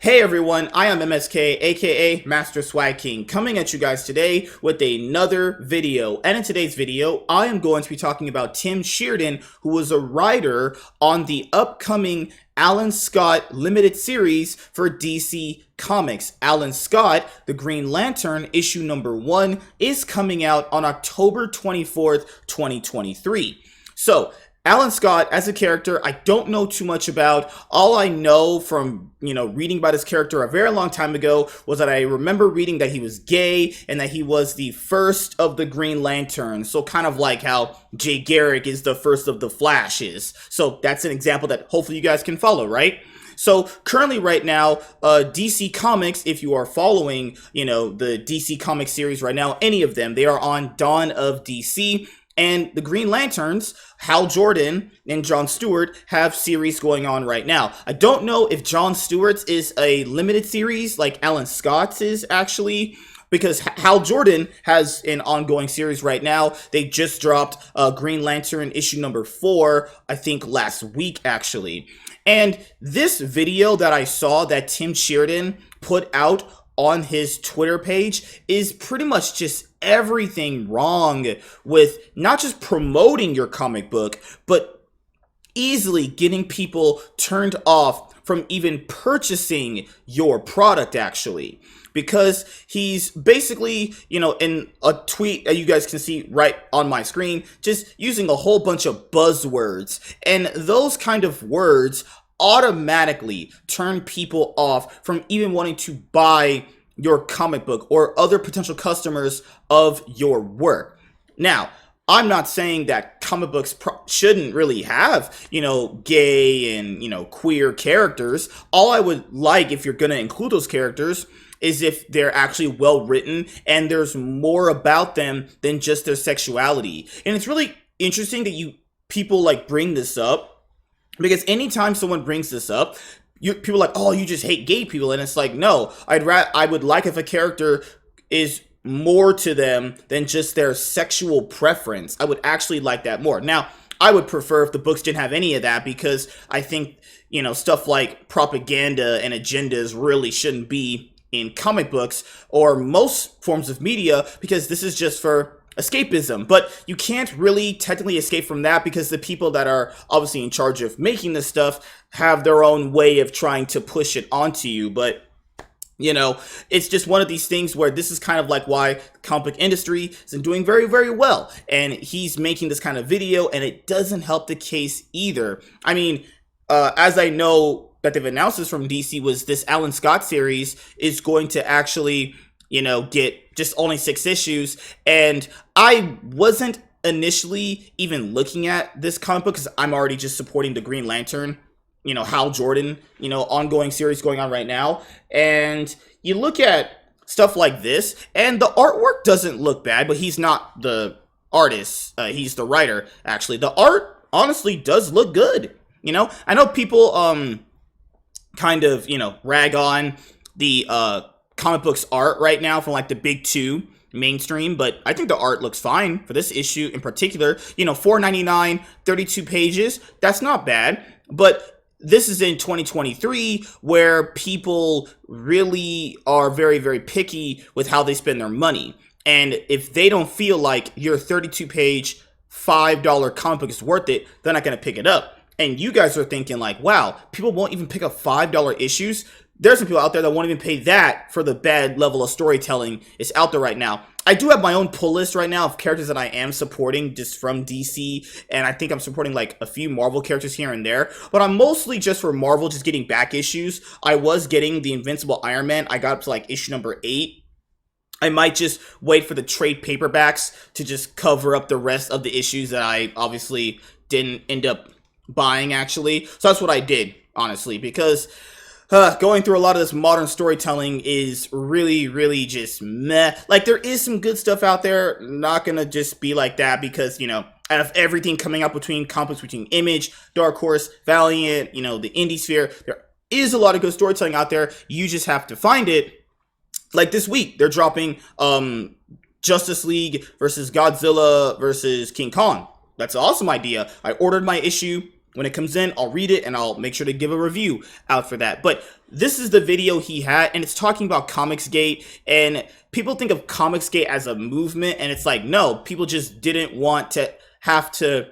Hey everyone, I am MSK, aka Master Swag King, coming at you guys today with another video. And in today's video, I am going to be talking about Tim Sheridan, who was a writer on the upcoming Alan Scott limited series for DC Comics. Alan Scott, the Green Lantern, issue number 1, is coming out on October 24th, 2023. So, Alan Scott, as a character, I don't know too much about. All I know from, reading about his character a very long time ago was that I remember reading that he was gay and that he was the first of the Green Lanterns. So kind of like how Jay Garrick is the first of the Flashes. So that's an example that hopefully you guys can follow, right? So currently right now, DC Comics, if you are following, the DC Comics series right now, any of them, they are on Dawn of DC. And the Green Lanterns, Hal Jordan and John Stewart, have series going on right now. I don't know if John Stewart's is a limited series like Alan Scott's is actually, because Hal Jordan has an ongoing series right now. They just dropped Green Lantern issue number 4, I think last week actually. And this video that I saw that Tim Sheridan put out on his Twitter page is pretty much just everything wrong with not just promoting your comic book, but easily getting people turned off from even purchasing your product actually. Because he's basically, in a tweet that you guys can see right on my screen, just using a whole bunch of buzzwords. And those kind of words automatically turn people off from even wanting to buy your comic book or other potential customers of your work. Now, I'm not saying that comic books shouldn't really have, gay and, queer characters. All I would like, if you're going to include those characters, is if they're actually well written and there's more about them than just their sexuality. And it's really interesting that people bring this up. Because anytime someone brings this up, people are like, oh, you just hate gay people. And it's like, no, I would like if a character is more to them than just their sexual preference. I would actually like that more. Now, I would prefer if the books didn't have any of that, because I think, stuff like propaganda and agendas really shouldn't be in comic books or most forms of media, because this is just for escapism. But you can't really technically escape from that, because the people that are obviously in charge of making this stuff have their own way of trying to push it onto you. But it's just one of these things where this is kind of like why the comic book industry isn't doing very, very well. And he's making this kind of video, and it doesn't help the case either. I mean, as I know that they've announced this from DC, was this Alan Scott series is going to actually get just only 6 issues. And I wasn't initially even looking at this comic book because I'm already just supporting the Green Lantern, Hal Jordan, ongoing series going on right now. And you look at stuff like this, and the artwork doesn't look bad, but he's not the artist. He's the writer, actually. The art honestly does look good. I know people kind of, rag on the comic books art right now from the big 2 mainstream, but I think the art looks fine for this issue in particular. $4.99, 32 pages, that's not bad. But this is in 2023, where people really are very, very picky with how they spend their money. And if they don't feel like your 32-page $5 comic book is worth it, they're not going to pick it up. And you guys are thinking wow, people won't even pick up $5 issues. There's some people out there that won't even pay that for the bad level of storytelling is out there right now. I do have my own pull list right now of characters that I am supporting just from DC, and I think I'm supporting a few Marvel characters here and there, but I'm mostly just for Marvel, just getting back issues. I was getting the Invincible Iron Man. I got up to issue number 8. I might just wait for the trade paperbacks to just cover up the rest of the issues that I obviously didn't end up buying actually. So that's what I did, honestly, because going through a lot of this modern storytelling is really, really just meh. There is some good stuff out there, not gonna just be like that, because, out of everything coming up between comics, between Image, Dark Horse, Valiant, the Indie Sphere, there is a lot of good storytelling out there. You just have to find it. This week, they're dropping Justice League versus Godzilla versus King Kong. That's an awesome idea. I ordered my issue When it comes in, I'll read it and I'll make sure to give a review out for that. But this is the video he had, and it's talking about ComicsGate, and people think of ComicsGate as a movement, and it's like, no, people just didn't want to have to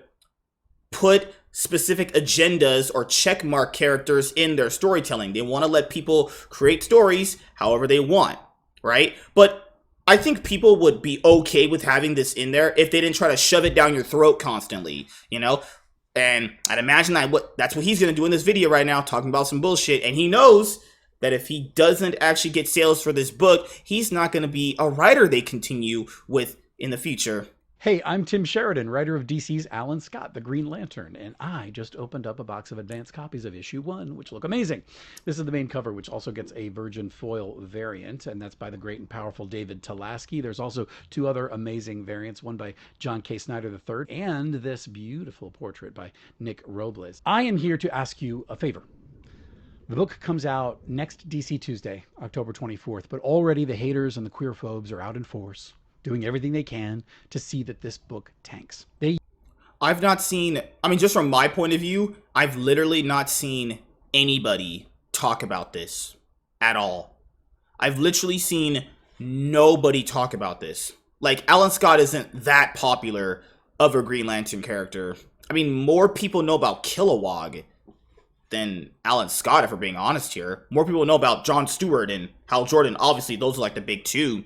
put specific agendas or checkmark characters in their storytelling. They want to let people create stories however they want, right? But I think people would be okay with having this in there if they didn't try to shove it down your throat constantly, you know? And I'd imagine that's what he's going to do in this video right now, talking about some bullshit. And he knows that if he doesn't actually get sales for this book, he's not going to be a writer they continue with in the future. Hey, I'm Tim Sheridan, writer of DC's Alan Scott, The Green Lantern, and I just opened up a box of advanced copies of issue 1, which look amazing. This is the main cover, which also gets a virgin foil variant, and that's by the great and powerful David Talaski. There's also 2 other amazing variants, one by John K. Snyder III, and this beautiful portrait by Nick Robles. I am here to ask you a favor. The book comes out next DC Tuesday, October 24th, but already the haters and the queerphobes are out in force, doing everything they can to see that this book tanks. I've not seen, I mean, just from my point of view, I've literally not seen anybody talk about this at all. I've literally seen nobody talk about this. Like, Alan Scott isn't that popular of a Green Lantern character. I mean, more people know about Kilowog than Alan Scott, if we're being honest here. More people know about John Stewart and Hal Jordan. Obviously, those are like the big 2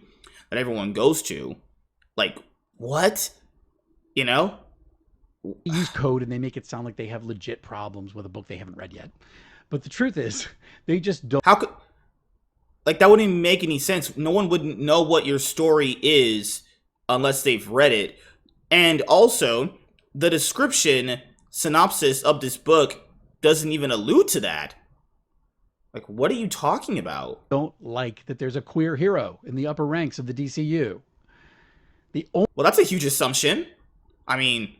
that everyone goes to. Like, what? You know? They use code and they make it sound like they have legit problems with a book they haven't read yet. But the truth is, they just don't. How could... Like, that wouldn't even make any sense. No one wouldn't know what your story is unless they've read it. And also, the description, synopsis of this book doesn't even allude to that. Like, what are you talking about? Don't like that there's a queer hero in the upper ranks of the DCU. Well, that's a huge assumption. I mean,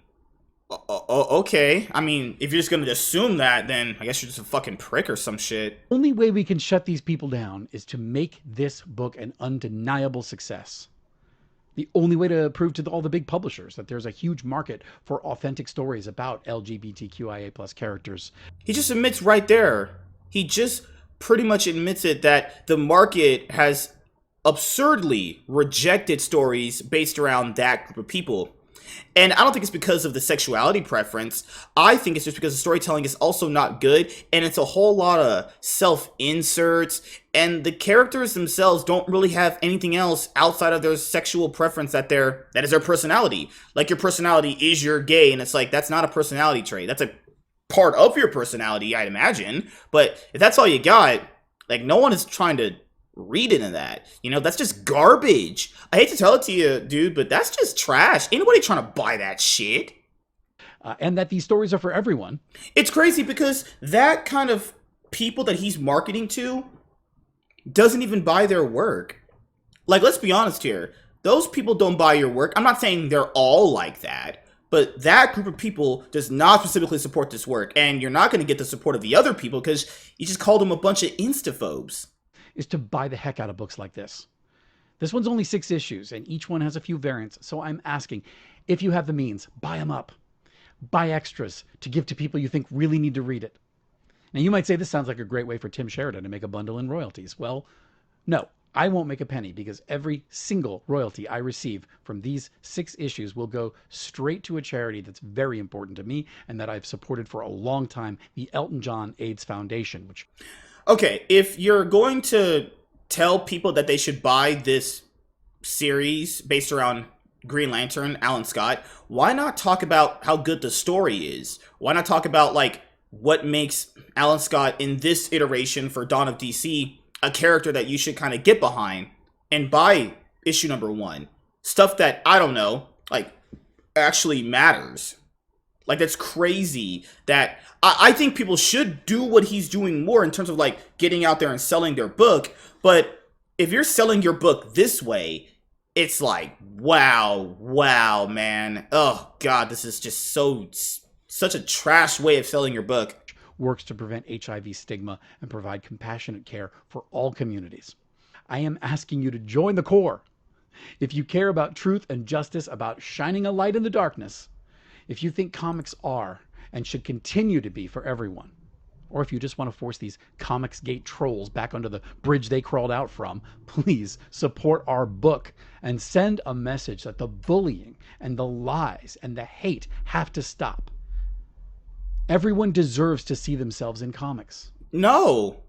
okay. I mean, if you're just going to assume that, then I guess you're just a fucking prick or some shit. The only way we can shut these people down is to make this book an undeniable success. The only way to prove to all the big publishers that there's a huge market for authentic stories about LGBTQIA+ characters. He just admits right there. He just pretty much admits it, that the market has absurdly rejected stories based around that group of people. And I don't think it's because of the sexuality preference. I think it's just because the storytelling is also not good, and it's a whole lot of self-inserts, and the characters themselves don't really have anything else outside of their sexual preference that is their personality. Like, your personality is you're gay, and it's like, that's not a personality trait. That's a part of your personality, I'd imagine. But if that's all you got, like, no one is trying to read into that. You know, that's just garbage. I hate to tell it to you, dude, but that's just trash. Ain't nobody trying to buy that shit. And that these stories are for everyone. It's crazy because that kind of people that he's marketing to doesn't even buy their work. Like, let's be honest here. Those people don't buy your work. I'm not saying they're all like that, but that group of people does not specifically support this work. And you're not going to get the support of the other people because you just called them a bunch of instaphobes. Is to buy the heck out of books like this. This one's only 6 issues, and each one has a few variants. So I'm asking, if you have the means, buy them up. Buy extras to give to people you think really need to read it. Now, you might say this sounds like a great way for Tim Sheridan to make a bundle in royalties. Well, no, I won't make a penny, because every single royalty I receive from these 6 issues will go straight to a charity that's very important to me and that I've supported for a long time, the Elton John AIDS Foundation, which... Okay, if you're going to tell people that they should buy this series based around Green Lantern, Alan Scott, why not talk about how good the story is? Why not talk about, like, what makes Alan Scott in this iteration for Dawn of DC a character that you should kind of get behind and buy issue number 1? Stuff that, I don't know, like, actually matters. Like, that's crazy that I think people should do what he's doing more in terms of, like, getting out there and selling their book. But if you're selling your book this way, it's like, wow, man. Oh, God, this is just such a trash way of selling your book. Works to prevent HIV stigma and provide compassionate care for all communities. I am asking you to join the Corps. If you care about truth and justice, about shining a light in the darkness, if you think comics are and should continue to be for everyone. Or if you just want to force these ComicsGate trolls back under the bridge they crawled out from, please support our book and send a message that the bullying and the lies and the hate have to stop. Everyone deserves to see themselves in comics. No.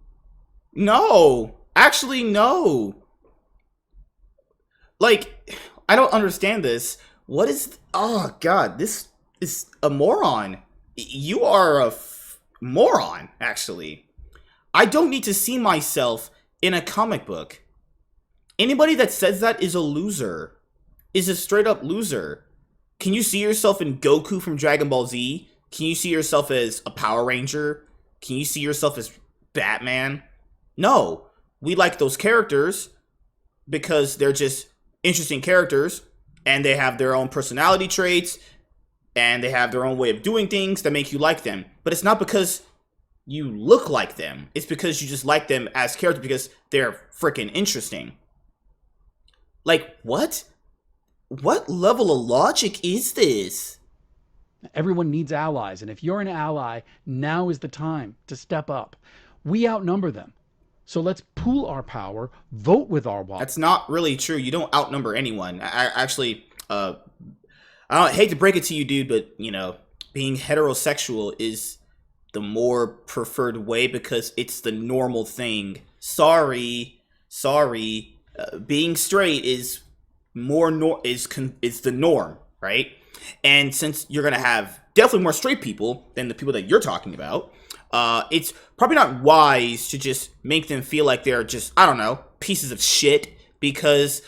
No. Actually, no. Like, I don't understand this. What is... Oh, God. This is a moron. You are a moron, actually. I don't need to see myself in a comic book. Anybody that says that is a loser. Is a straight up loser. Can you see yourself in Goku from Dragon Ball Z? Can you see yourself as a Power Ranger? Can you see yourself as Batman? No. We like those characters because they're just interesting characters and they have their own personality traits and they have their own way of doing things that make you like them. But it's not because you look like them. It's because you just like them as characters because they're freaking interesting. Like, what? What level of logic is this? Everyone needs allies, and if you're an ally, now is the time to step up. We outnumber them. So let's pool our power, vote with our wallet. That's not really true. You don't outnumber anyone. I hate to break it to you, dude, but, you know, being heterosexual is the more preferred way because it's the normal thing. Sorry. Being straight is is the norm, right? And since you're going to have definitely more straight people than the people that you're talking about, it's probably not wise to just make them feel like they're just, I don't know, pieces of shit because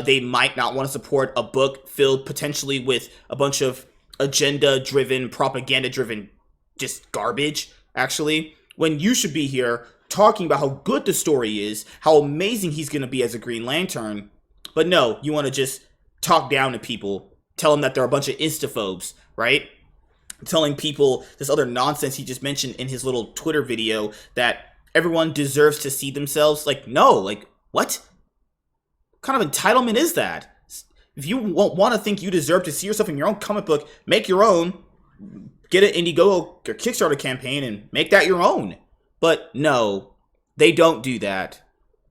they might not want to support a book filled potentially with a bunch of agenda-driven, propaganda-driven just garbage, actually. When you should be here talking about how good the story is, how amazing he's going to be as a Green Lantern. But no, you want to just talk down to people, tell them that they're a bunch of instaphobes, right? Telling people this other nonsense he just mentioned in his little Twitter video that everyone deserves to see themselves. Like, no, like, what? What kind of entitlement is that? If you want to think you deserve to see yourself in your own comic book, make your own. Get an Indiegogo or Kickstarter campaign and make that your own. But no, they don't do that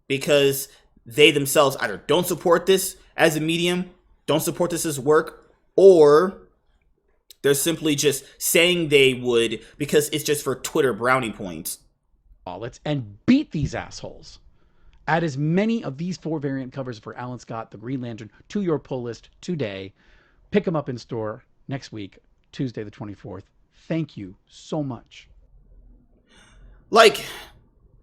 because they themselves either don't support this as a medium, don't support this as work, or they're simply just saying they would because it's just for Twitter brownie points. Wallets and beat these assholes. Add as many of these 4 variant covers for Alan Scott, the Green Lantern, to your pull list today. Pick them up in store next week, Tuesday the 24th. Thank you so much. Like,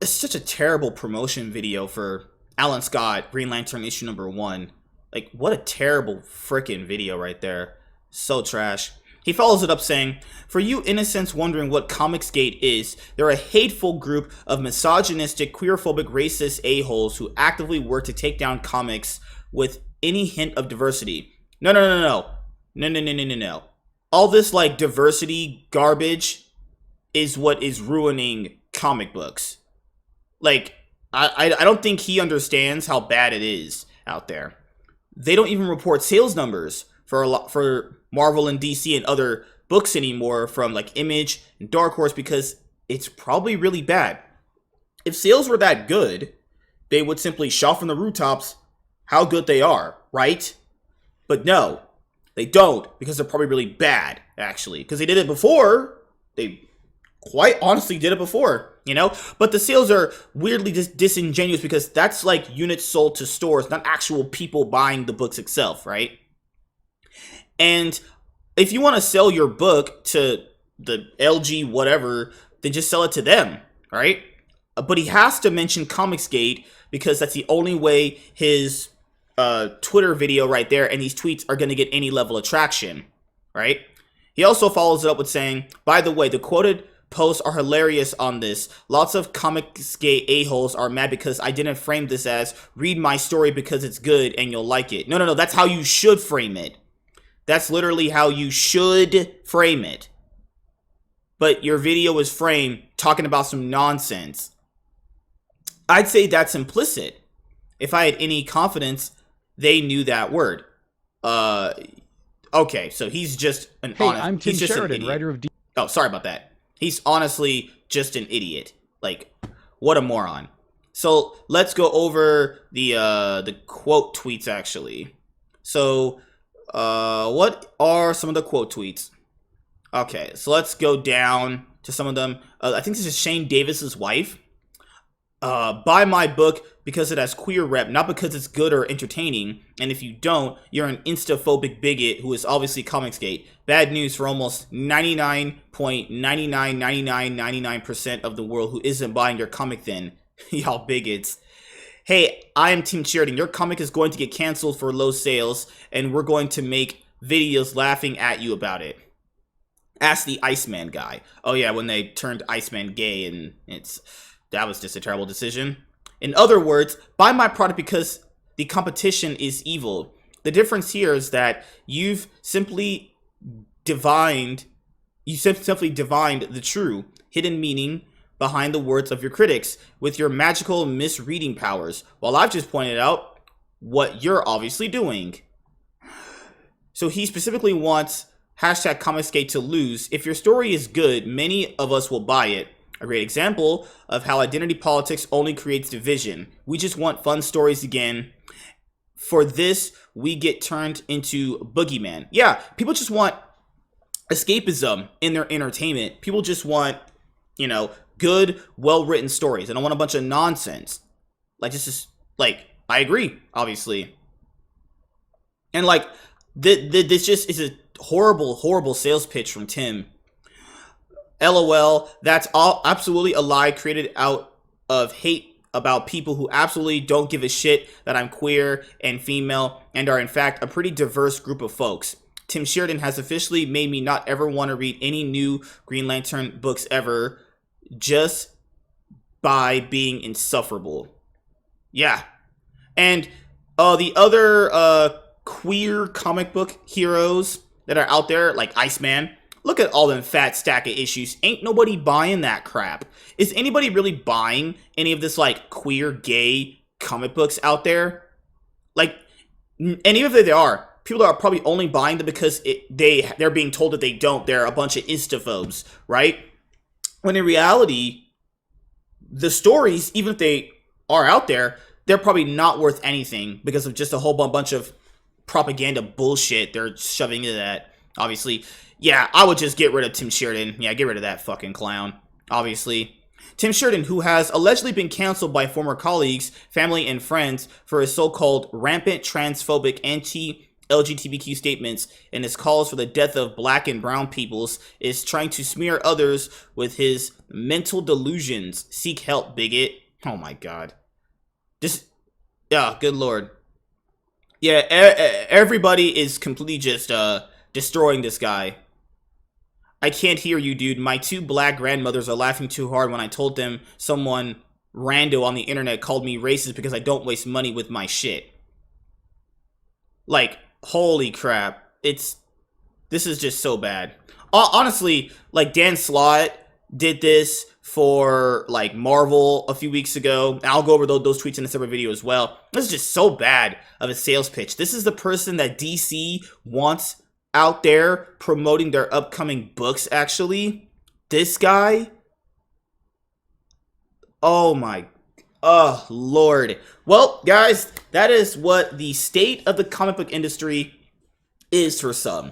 it's such a terrible promotion video for Alan Scott, Green Lantern issue #1. Like, what a terrible freaking video right there. So trash. He follows it up saying, "For you innocents wondering what ComicsGate is, they're a hateful group of misogynistic, queerphobic, racist a-holes who actively work to take down comics with any hint of diversity." No. All this, like, diversity garbage is what is ruining comic books. Like, I don't think he understands how bad it is out there. They don't even report sales numbers for Marvel and DC and other books anymore from like Image and Dark Horse because it's probably really bad. If sales were that good, they would simply shout from the rooftops how good they are, right? But no, they don't because they're probably really bad, actually. Because they did it before. They quite honestly did it before, you know? But the sales are weirdly disingenuous because that's like units sold to stores, not actual people buying the books itself, right? And if you want to sell your book to the LG whatever, then just sell it to them, right? But he has to mention ComicsGate because that's the only way his Twitter video right there and these tweets are going to get any level of traction, right? He also follows it up with saying, "By the way, the quoted posts are hilarious on this. Lots of ComicsGate a-holes are mad because I didn't frame this as read my story because it's good and you'll like it." No, that's how you should frame it. That's literally how you should frame it. But your video is framed talking about some nonsense. I'd say that's implicit. If I had any confidence, they knew that word. Okay, so he's just an Hey, honest. I'm Tim He's just an Sheridan, idiot. writer of Oh, sorry about that. He's honestly just an idiot. Like, what a moron. So let's go over the quote tweets actually. So what are some of the quote tweets? Okay, so let's go down to some of them. I think this is Shane Davis's wife. Buy my book because it has queer rep, not because it's good or entertaining. And if you don't, you're an instaphobic bigot who is obviously ComicsGate. Bad news for almost 99.999999% of the world who isn't buying your comic then. Y'all bigots. Hey, I am Team Sheridan. Your comic is going to get canceled for low sales, and we're going to make videos laughing at you about it. Ask the Iceman guy. Oh yeah, when they turned Iceman gay, and that was just a terrible decision. In other words, buy my product because the competition is evil. The difference here is that you've simply divined the true hidden meaning behind the words of your critics with your magical misreading powers, while I've just pointed out what you're obviously doing. So he specifically wants hashtag ComicsGate to lose. If your story is good, many of us will buy it. A great example of how identity politics only creates division. We just want fun stories again. For this, we get turned into boogeyman. Yeah, people just want escapism in their entertainment. People just want, good, well-written stories. They don't want a bunch of nonsense. Like, this is, I agree, obviously. And, this just is a horrible, horrible sales pitch from Tim. LOL, that's all absolutely a lie created out of hate about people who absolutely don't give a shit that I'm queer and female and are in fact a pretty diverse group of folks. Tim Sheridan has officially made me not ever want to read any new Green Lantern books ever just by being insufferable. Yeah. And the other queer comic book heroes that are out there, like Iceman, look at all them fat stack of issues. Ain't nobody buying that crap. Is anybody really buying any of this, queer, gay comic books out there? And even if they are, people are probably only buying them because they're being told that they don't. They're a bunch of instaphobes, right? When in reality, the stories, even if they are out there, they're probably not worth anything because of just a whole bunch of propaganda bullshit they're shoving into that. Obviously, yeah, I would just get rid of Tim Sheridan. Yeah, get rid of that fucking clown. Obviously. Tim Sheridan, who has allegedly been canceled by former colleagues, family, and friends for his so-called rampant transphobic anti-LGBTQ statements and his calls for the death of black and brown peoples, is trying to smear others with his mental delusions. Seek help, bigot. Oh my god. Good lord. Yeah, everybody is completely just destroying this guy. I can't hear you, dude. My two black grandmothers are laughing too hard when I told them someone rando on the internet called me racist because I don't waste money with my shit. Holy crap. This is just so bad. Honestly, Dan Slott did this for Marvel a few weeks ago. I'll go over those tweets in a separate video as well. This is just so bad of a sales pitch. This is the person that DC wants out there promoting their upcoming books, actually. This guy. Oh my. Oh, Lord. Well, guys, that is what the state of the comic book industry is for some.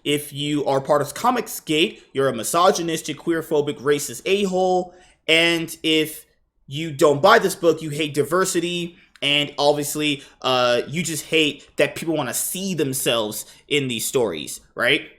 If you are part of ComicsGate, you're a misogynistic, queerphobic, racist a-hole. And if you don't buy this book, you hate diversity. And obviously, you just hate that people want to see themselves in these stories, right?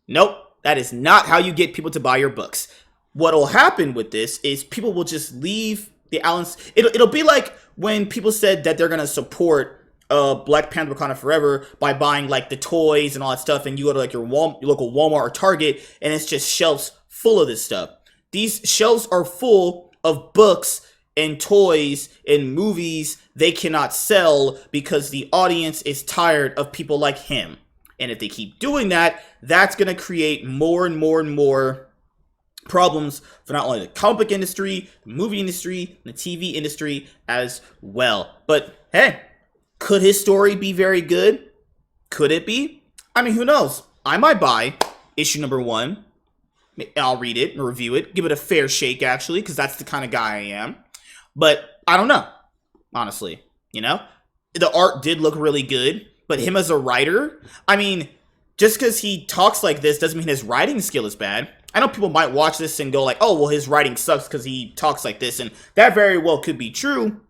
Nope, that is not how you get people to buy your books. What will happen with this is people will just leave the Allens. It'll be like when people said that they're going to support Black Panther Wakanda Forever by buying the toys and all that stuff, and you go to your local Walmart or Target, and it's just shelves full of this stuff. These shelves are full of books and toys and movies they cannot sell because the audience is tired of people like him. And if they keep doing that, that's going to create more and more and more problems for not only the comic book industry, the movie industry, the TV industry as well. But hey, could his story be very good? Could it be? I mean, who knows? I might buy issue number 1 I'll read it and review it, give it a fair shake, actually, because that's the kind of guy I am. But I don't know, honestly. You know, the art did look really good, but him as a writer, I mean, just because he talks like this doesn't mean his writing skill is bad. I know people might watch this and go like, oh, well, his writing sucks because he talks like this, and that very well could be true.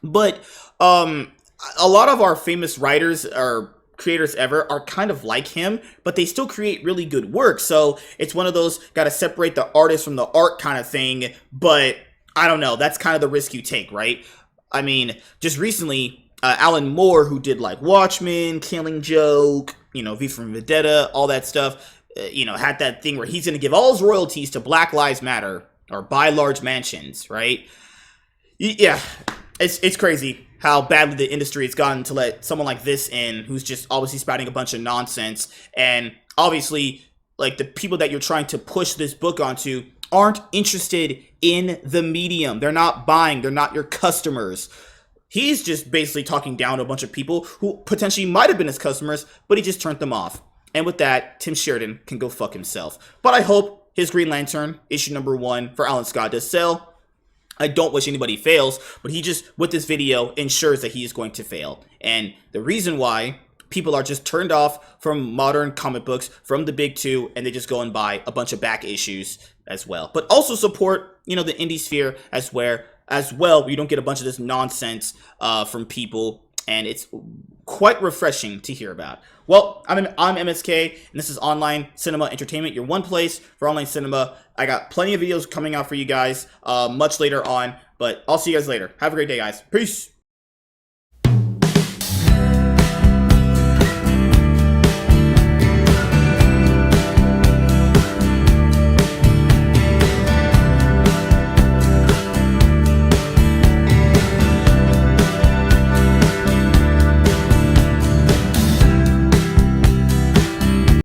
But a lot of our famous writers or creators ever are kind of like him, but they still create really good work. So it's one of those got to separate the artist from the art kind of thing. But I don't know. That's kind of the risk you take, right? I mean, just recently, Alan Moore, who did like Watchmen, Killing Joke, you know, V for Vendetta, all that stuff, you know, had that thing where he's going to give all his royalties to Black Lives Matter or buy large mansions, right? Yeah, it's crazy how badly the industry has gotten to let someone like this in, who's just obviously spouting a bunch of nonsense. And obviously, like, the people that you're trying to push this book onto aren't interested in the medium. They're not buying. They're not your customers. He's just basically talking down to a bunch of people who potentially might have been his customers, but he just turned them off. And with that, Tim Sheridan can go fuck himself. But I hope his Green Lantern, issue #1 for Alan Scott, does sell. I don't wish anybody fails, but he just, with this video, ensures that he is going to fail. And the reason why people are just turned off from modern comic books, from the big two, and they just go and buy a bunch of back issues as well. But also support, you know, the indie sphere as well, you don't get a bunch of this nonsense from people, and it's quite refreshing to hear about. Well, I'm MSK, and this is Online Cinema Entertainment, your one place for online cinema. I got plenty of videos coming out for you guys much later on, but I'll see you guys later. Have a great day, guys. Peace!